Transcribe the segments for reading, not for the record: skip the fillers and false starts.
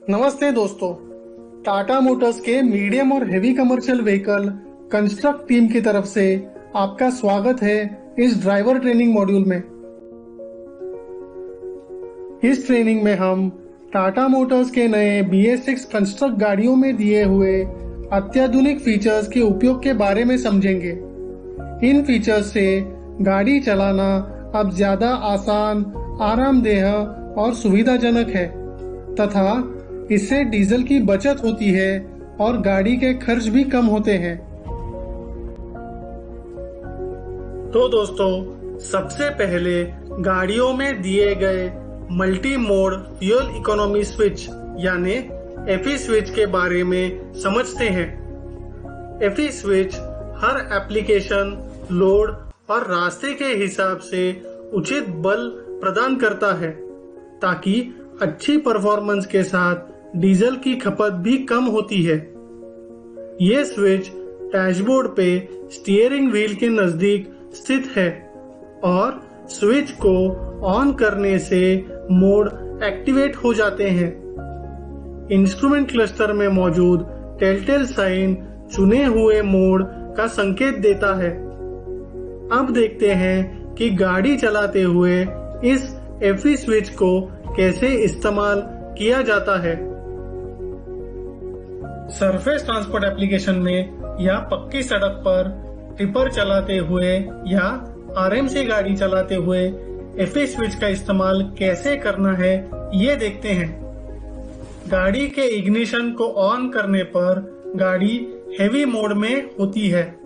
नमस्ते दोस्तों। टाटा मोटर्स के मीडियम और heavy commercial vehicle construct team की तरफ से आपका स्वागत है इस ड्राइवर ट्रेनिंग मॉड्यूल में। इस ट्रेनिंग में हम टाटा मोटर्स के नए BS6 कंस्ट्रक्ट गाड़ियों में दिए हुए अत्याधुनिक फीचर्स के उपयोग के बारे में समझेंगे। इन फीचर्स से गाड़ी चलाना अब ज्यादा आसान, आरामदेह और सुविधाजनक है तथा इससे डीजल की बचत होती है और गाड़ी के खर्च भी कम होते हैं। तो दोस्तों, सबसे पहले गाड़ियों में दिए गए multi mode fuel economy switch यानी FE स्विच के बारे में समझते हैं। FE स्विच हर एप्लीकेशन, लोड और रास्ते के हिसाब से उचित बल प्रदान करता है ताकि अच्छी परफॉर्मेंस के साथ डीजल की खपत भी कम होती है। ये स्विच डैशबोर्ड पे स्टीयरिंग व्हील के नजदीक स्थित है और स्विच को ऑन करने से मोड एक्टिवेट हो जाते हैं। इंस्ट्रूमेंट क्लस्टर में मौजूद टेलटेल साइन चुने हुए मोड का संकेत देता है। अब देखते हैं कि गाड़ी चलाते हुए इस FE स्विच को कैसे इस्तेमाल किया जाता है। सरफेस ट्रांसपोर्ट एप्लीकेशन में या पक्की सड़क पर टिपर चलाते हुए या RMC गाड़ी चलाते हुए FE स्विच का इस्तेमाल कैसे करना है ये देखते हैं। गाड़ी के इग्निशन को ऑन करने पर गाड़ी हेवी मोड में होती है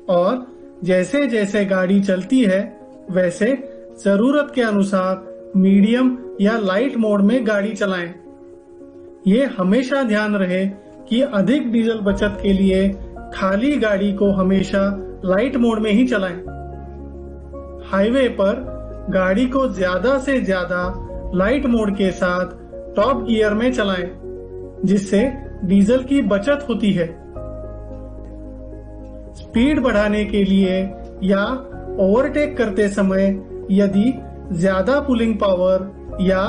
और जैसे जैसे गाड़ी चलती है वैसे जरूरत के अनुसार मीडियम या लाइट मोड में गाड़ी चलाएं। ये हमेशा ध्यान रहे कि अधिक डीजल बचत के लिए खाली गाड़ी को हमेशा लाइट मोड में ही चलाएं। हाईवे पर गाड़ी को ज्यादा से ज्यादा लाइट मोड के साथ टॉप गियर में चलाएं, जिससे डीजल की बचत होती है। स्पीड बढ़ाने के लिए या ओवरटेक करते समय यदि ज्यादा पुलिंग पावर या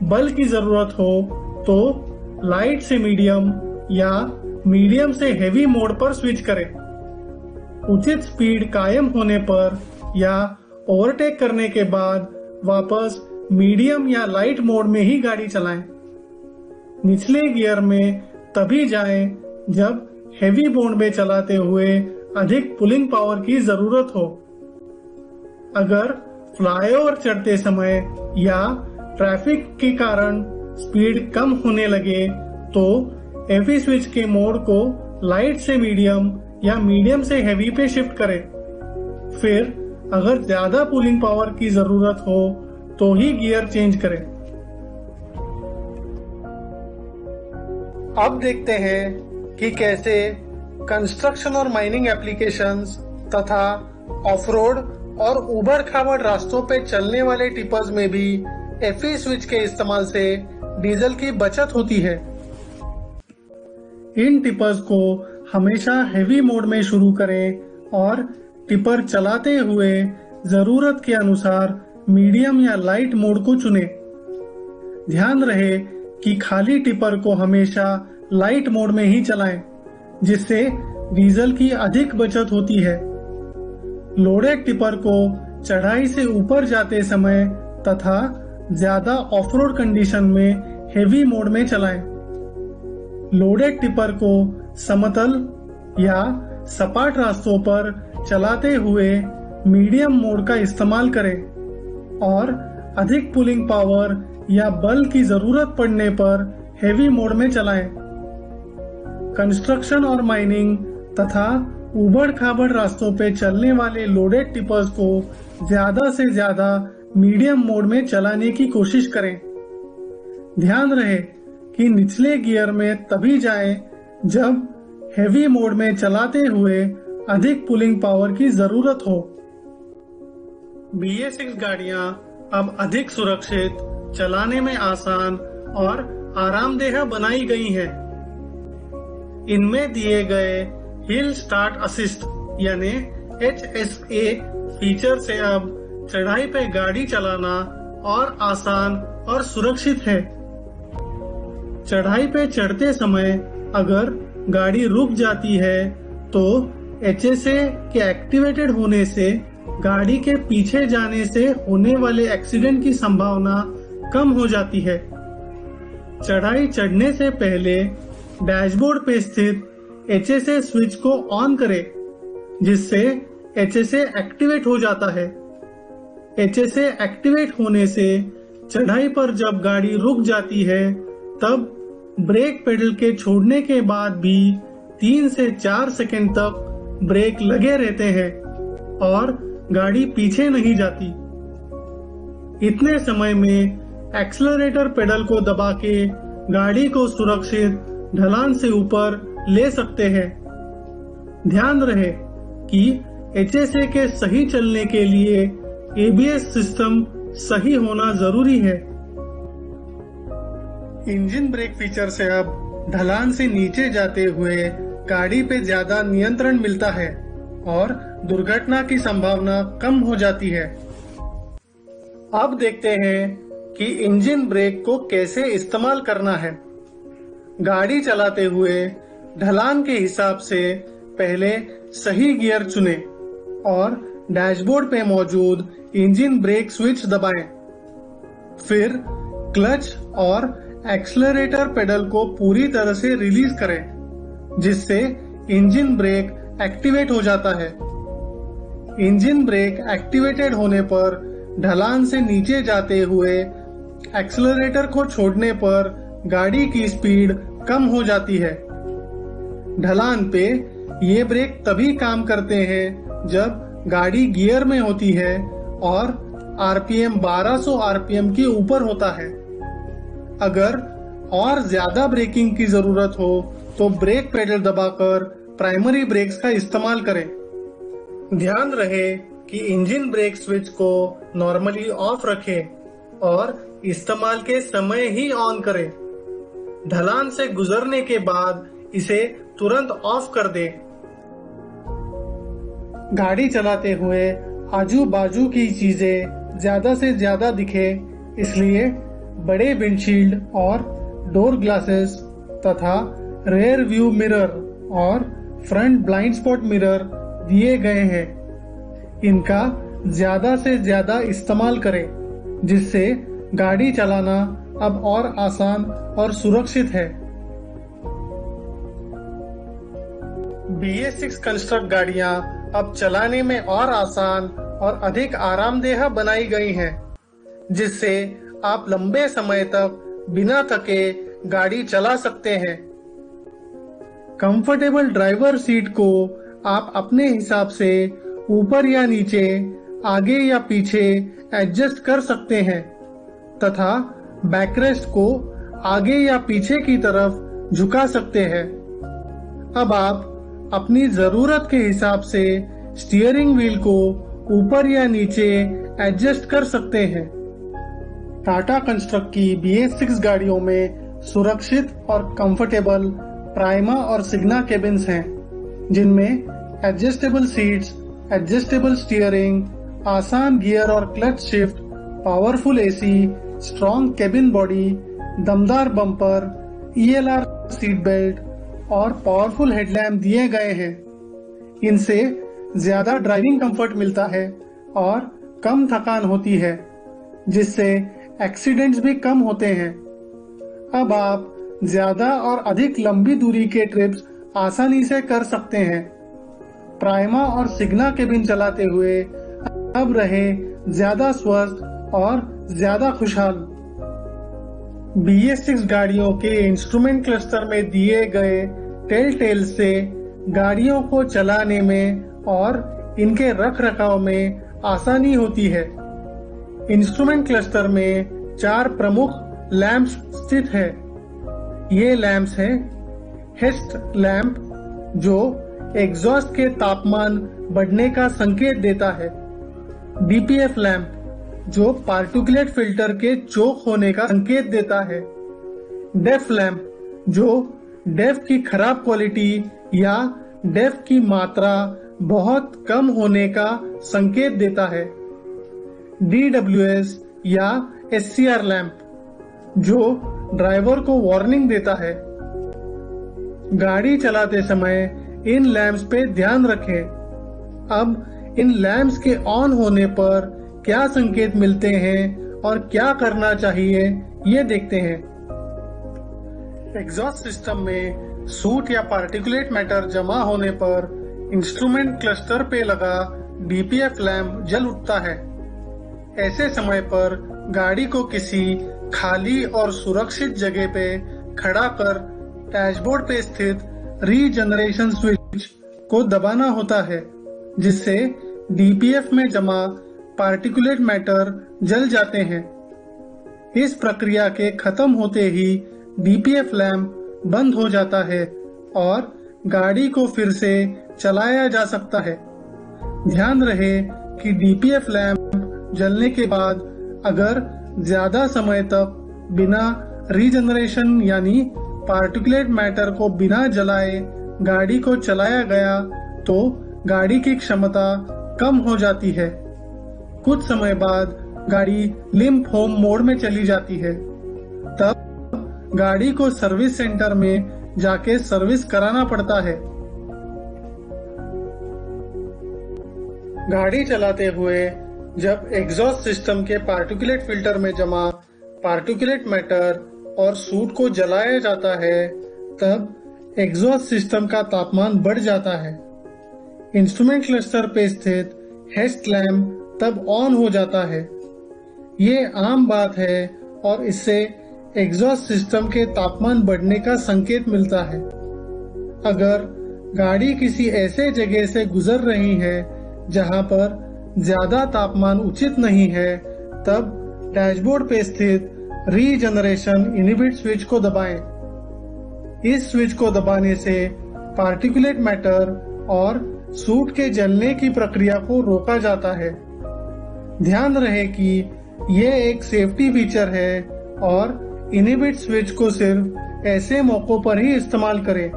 बल की जरूरत हो तो लाइट से मीडियम या मीडियम से हेवी मोड पर स्विच करें। उचित स्पीड कायम होने पर या ओवरटेक करने के बाद वापस मीडियम या लाइट मोड में ही गाड़ी चलाएं। निचले गियर में तभी जाएं जब हेवी मोड में चलाते हुए अधिक पुलिंग पावर की जरूरत हो। अगर फ्लाईओवर चढ़ते समय या ट्रैफिक के कारण स्पीड कम होने लगे तो FE स्विच के मोड को लाइट से मीडियम या मीडियम से हेवी पे शिफ्ट करें। फिर अगर ज्यादा पुलिंग पावर की जरूरत हो तो ही गियर चेंज करें। अब देखते हैं कि कैसे कंस्ट्रक्शन और माइनिंग एप्लीकेशंस तथा ऑफ-रोड और उबड़-खाबड़ रास्तों पे चलने वाले टिपर्स में भी FE स्विच के इस्तेमाल से डीजल की बचत होती है। इन टिपर्स को हमेशा हेवी मोड में शुरू करें और टिपर चलाते हुए जरूरत के अनुसार मीडियम या लाइट मोड को चुनें। ध्यान रहे कि खाली टिपर को हमेशा लाइट मोड में ही चलाएं, जिससे डीजल की अधिक बचत होती है। लोडेड टिपर को चढ़ाई से ऊपर जाते समय तथा ज्यादा ऑफ-रोड कंडीशन में हेवी मोड में चलाएं। लोडेड टिपर को समतल या सपाट रास्तों पर चलाते हुए मीडियम मोड का इस्तेमाल करें और अधिक पुलिंग पावर या बल की जरूरत पड़ने पर हेवी मोड में चलाएं। कंस्ट्रक्शन और माइनिंग तथा उबड़-खाबड़ रास्तों पे चलने वाले लोडेड टिपर्स को ज्यादा से ज्यादा मीडियम मोड में चलाने की कोशिश करें। ध्यान रहे कि निचले गियर में तभी जाएं जब हेवी मोड में चलाते हुए अधिक पुलिंग पावर की जरूरत हो। BS6 गाड़ियां अब अधिक सुरक्षित, चलाने में आसान और आरामदेह बनाई गई हैं। इनमें दिए गए हिल स्टार्ट असिस्ट यानी HSA फीचर से अब चढ़ाई पे गाड़ी चलाना और आसान और सुरक्षित है। चढ़ाई पे चढ़ते समय अगर गाड़ी रुक जाती है तो HSA के एक्टिवेटेड होने से गाड़ी के पीछे जाने से होने वाले एक्सीडेंट की संभावना कम हो जाती है। चढ़ाई चढ़ने से पहले डैशबोर्ड पे स्थित HSA स्विच को ऑन करें, जिससे HSA एक्टिवेट हो जाता है। HSA एक्टिवेट होने से चढ़ाई पर जब गाड़ी रुक जाती है तब ब्रेक पेडल के छोड़ने के बाद भी 3 से 4 सेकंड तक ब्रेक लगे रहते हैं और गाड़ी पीछे नहीं जाती। इतने समय में एक्सेलरेटर पेडल को दबा के गाड़ी को सुरक्षित ढलान से ऊपर ले सकते हैं। ध्यान रहे कि HSA के सही चलने के लिए ABS सिस्टम सही होना जरूरी है। इंजन ब्रेक फीचर से अब ढलान से नीचे जाते हुए गाड़ी पे ज्यादा नियंत्रण मिलता है और दुर्घटना की संभावना कम हो जाती है। अब देखते हैं कि इंजन ब्रेक को कैसे इस्तेमाल करना है। गाड़ी चलाते हुए ढलान के हिसाब से पहले सही गियर चुनें और डैशबोर्ड पे मौजूद इंजन ब्रेक स्विच दबाएं। फिर क्लच और एक्सेलरेटर पेडल को पूरी तरह से रिलीज करें, जिससे इंजन ब्रेक एक्टिवेट हो जाता है। इंजन ब्रेक एक्टिवेटेड होने पर ढलान से नीचे जाते हुए एक्सेलरेटर को छोड़ने पर गाड़ी की स्पीड कम हो जाती है। ढलान पे ये ब्रेक तभी काम करते हैं जब गाड़ी गियर में होती है और RPM 1200 RPM के ऊपर होता है। अगर और ज्यादा ब्रेकिंग की जरूरत हो तो ब्रेक पेडल दबाकर प्राइमरी ब्रेक्स का इस्तेमाल करें। ध्यान रहे कि इंजन ब्रेक स्विच को नॉर्मली ऑफ रखें और इस्तेमाल के समय ही ऑन करें। ढलान से गुजरने के बाद इसे तुरंत ऑफ कर दें। गाड़ी चलाते हुए आजू बाजू की चीजें ज्यादा से ज्यादा दिखे, इसलिए बड़े विंडशील्ड और डोर ग्लासेस तथा रेयर व्यू मिरर और फ्रंट ब्लाइंड स्पॉट मिरर दिए गए हैं। इनका ज्यादा से ज्यादा इस्तेमाल करें, जिससे गाड़ी चलाना अब और आसान और सुरक्षित है। BS6 कंस्ट्रक्ट गाड़ियां अब चलाने में और आसान और अधिक आरामदेह बनाई गई हैं, जिससे आप लंबे समय तक बिना थके गाड़ी चला सकते हैं। कंफर्टेबल ड्राइवर सीट को आप अपने हिसाब से ऊपर या नीचे, आगे या पीछे एडजस्ट कर सकते हैं तथा बैकरेस्ट को आगे या पीछे की तरफ झुका सकते हैं। अब आप अपनी जरूरत के हिसाब से स्टीयरिंग व्हील को ऊपर या नीचे एडजस्ट कर सकते हैं। टाटा कंस्ट्रक्ट की BS6 गाड़ियों में सुरक्षित और कंफर्टेबल प्राइमा और सिग्ना केबिन्स हैं, जिनमें एडजस्टेबल सीट्स, एडजस्टेबल स्टीयरिंग, आसान गियर और clutch shift, powerful AC, strong cabin body, दमदार बम्पर, ELR सीट बेल्ट और पावरफुल हेडलैम्प दिए गए हैं। इनसे ज्यादा ड्राइविंग कंफर्ट मिलता है और कम थकान होती है, जिससे एक्सीडेंट्स भी कम होते हैं। अब आप ज्यादा और अधिक लंबी दूरी के ट्रिप्स आसानी से कर सकते हैं। प्राइमा और सिग्ना केबिन चलाते हुए अब रहे ज्यादा स्वस्थ और ज्यादा खुशहाल। BS6 गाड़ियों के इंस्ट्रूमेंट क्लस्टर में दिए गए टेल से गाड़ियों को चलाने में और इनके रख रखाव में आसानी होती है। इंस्ट्रूमेंट क्लस्टर में 4 प्रमुख लैंप्स स्थित है। ये लैंप्स हैं हेस्ट लैंप, जो एग्जॉस्ट के तापमान बढ़ने का संकेत देता है। DPF लैंप, जो पार्टिकुलेट फिल्टर के चोक होने का संकेत देता है। डेफ लैंप, जो डेफ की खराब क्वालिटी या डेफ की मात्रा बहुत कम होने का संकेत देता है। DWS या SCR लैंप, जो ड्राइवर को वार्निंग देता है। गाड़ी चलाते समय इन लैंप्स पे ध्यान रखें। अब इन लैंप्स के ऑन होने पर क्या संकेत मिलते हैं और क्या करना चाहिए ये देखते हैं। एग्जॉस्ट सिस्टम में सूट या पार्टिकुलेट मैटर जमा होने पर इंस्ट्रूमेंट क्लस्टर पे लगा डीपीएफ लैंप जल उठता है। ऐसे समय पर गाड़ी को किसी खाली और सुरक्षित जगह पे खड़ा कर डैशबोर्ड पे स्थित रीजनरेशन स्विच को दबाना होता है, जिससे डीपीएफ में जमा पार्टिकुलेट मैटर जल जाते हैं। इस प्रक्रिया के खत्म होते ही डीपीएफ लैंप बंद हो जाता है और गाड़ी को फिर से चलाया जा सकता है। ध्यान रहे कि डीपीएफ लैंप जलने के बाद अगर ज्यादा समय तक बिना रीजनरेशन यानी पार्टिकुलेट मैटर को बिना जलाए गाड़ी को चलाया गया तो गाड़ी की क्षमता कम हो जाती है। कुछ समय बाद गाड़ी लिम्प होम मोड में चली जाती है। तब गाड़ी को सर्विस सेंटर में जाके सर्विस कराना पड़ता है। गाड़ी चलाते हुए जब एग्जॉस्ट सिस्टम के पार्टिकुलेट फिल्टर में जमा पार्टिकुलेट मैटर और सूट को जलाया जाता है, तब एग्जॉस्ट सिस्टम का तापमान बढ़ जाता है। इंस्ट्रूमेंट क्लस्टर पे स्थित हेस्ट लैंप तब ऑन हो जाता है। ये आम बात है और इससे एग्जॉस्ट सिस्टम के तापमान बढ़ने का संकेत मिलता है। अगर गाड़ी किसी ऐसे जगह से गुजर रही है जहां पर ज्यादा तापमान उचित नहीं है, तब डैशबोर्ड पे स्थित रीजनरेशन इनहिबिट स्विच को दबाएं। इस स्विच को दबाने से पार्टिकुलेट मैटर और सूट के जलने की प्रक्रिया को रोका जाता है। ध्यान रहे कि ये एक सेफ्टी फीचर है और इनहिबिट स्विच को सिर्फ ऐसे मौकों पर ही इस्तेमाल करें।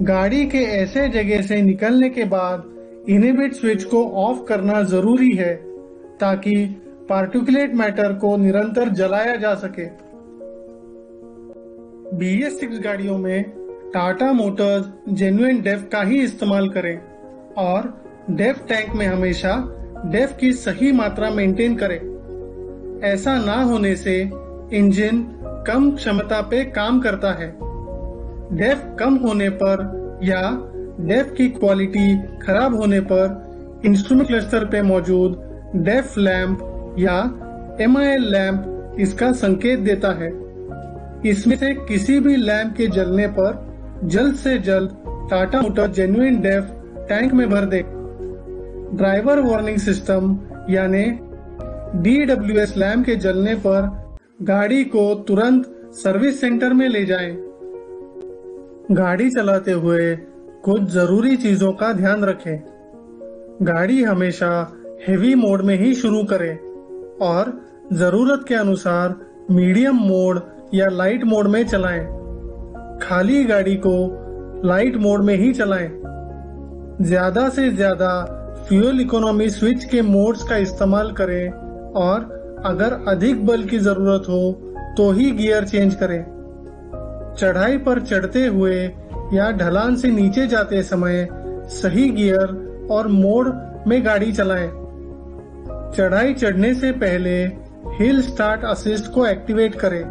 गाड़ी के ऐसे जगह से निकलने के बाद इनहिबिट स्विच को ऑफ करना जरूरी है ताकि पार्टिकुलेट मैटर को निरंतर जलाया जा सके। BS6 गाड़ियों में टाटा मोटर्स जेन्युइन डेफ का ही इस्तेमाल करें और डेफ टैंक में हमेशा डेफ की सही मात्रा मेंटेन करें। ऐसा ना होने से इंजन कम क्षमता पे काम करता है। डेफ कम होने पर या डेफ की क्वालिटी खराब होने पर इंस्ट्रूमेंट क्लस्टर पे मौजूद डेफ लैंप या MIL लैंप इसका संकेत देता है। इसमें से किसी भी लैंप के जलने पर जल्द से जल्द Tata motor genuine DEF tank में भर दे। ड्राइवर वार्निंग सिस्टम यानी DWS लैंप के जलने पर गाड़ी को तुरंत सर्विस सेंटर में ले जाएं। गाड़ी चलाते हुए कुछ जरूरी चीजों का ध्यान रखें। गाड़ी हमेशा हेवी मोड में ही शुरू करें और जरूरत के अनुसार मीडियम मोड या लाइट मोड में चलाएं। खाली गाड़ी को लाइट मोड में ही चलाएं। ज्यादा से ज्यादा फ्यूल इकोनॉमी स्विच के मोड्स का इस्तेमाल करें और अगर अधिक बल की जरूरत हो तो ही गियर चेंज करें। चढ़ाई पर चढ़ते हुए या ढलान से नीचे जाते समय सही गियर और मोड में गाड़ी चलाएं। चढ़ाई चढ़ने से पहले हिल स्टार्ट असिस्ट को एक्टिवेट करें।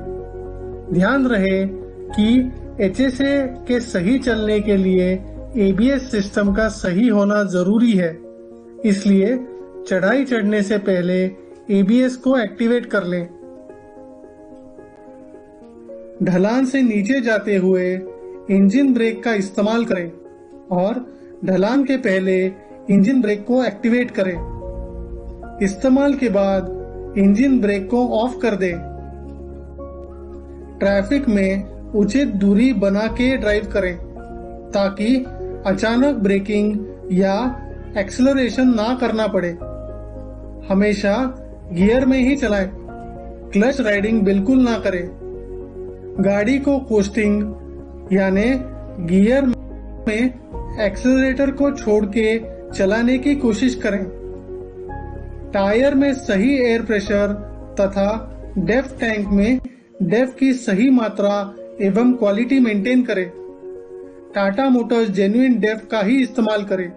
ध्यान रहे कि HSA के सही चलने के लिए ABS सिस्टम का सही होना जरूरी है, इसलिए चढ़ाई चढ़ने से पहले ABS को एक्टिवेट कर लें। ढलान से नीचे जाते हुए इंजन ब्रेक का इस्तेमाल करें और ढलान के पहले इंजन ब्रेक को एक्टिवेट करें। इस्तेमाल के बाद इंजन ब्रेक को ऑफ कर दें। ट्रैफिक में उचित दूरी बना के ड्राइव करें ताकि अचानक ब्रेकिंग या एक्सेलरेशन ना करना पड़े। हमेशा गियर में ही चलाएं। क्लच राइडिंग बिल्कुल ना करें। गाड़ी को कोस्टिंग यानी गियर में एक्सेलरेटर को छोड़ के चलाने की कोशिश करें। टायर में सही एयर प्रेशर तथा डेफ टैंक में डेफ की सही मात्रा एवं क्वालिटी मेंटेन करें। टाटा मोटर्स जेन्युइन डेफ का ही इस्तेमाल करें।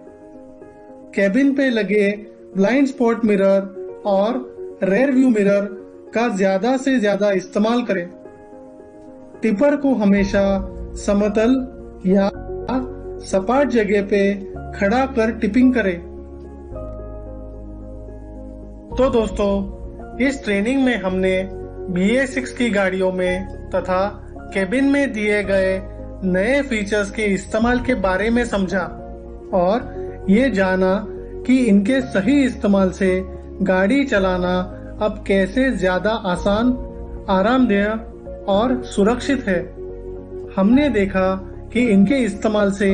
केबिन पे लगे ब्लाइंड स्पॉट मिरर और रेयर व्यू मिरर का ज्यादा से ज्यादा इस्तेमाल करें। टिपर को हमेशा समतल या सपाट जगह पे खड़ा कर टिपिंग करें। तो दोस्तों, इस ट्रेनिंग में हमने BS6 की गाड़ियों में तथा केबिन में दिए गए नए फीचर्स के इस्तेमाल के बारे में समझा और ये जाना कि इनके सही इस्तेमाल से गाड़ी चलाना अब कैसे ज्यादा आसान, आरामदेह और सुरक्षित है। हमने देखा कि इनके इस्तेमाल से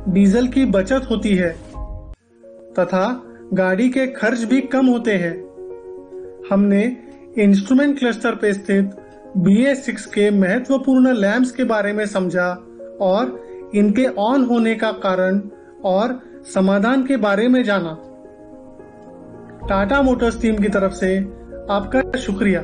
डीजल की बचत होती है तथा गाड़ी के खर्च भी कम होते हैं। हमने इंस्ट्रूमेंट क्लस्टर पे स्थित BS6 के महत्वपूर्ण लैंप्स के बारे में समझा और इनके ऑन होने का कारण और समाधान के बारे में जाना। टाटा मोटर्स टीम की तरफ से आपका शुक्रिया।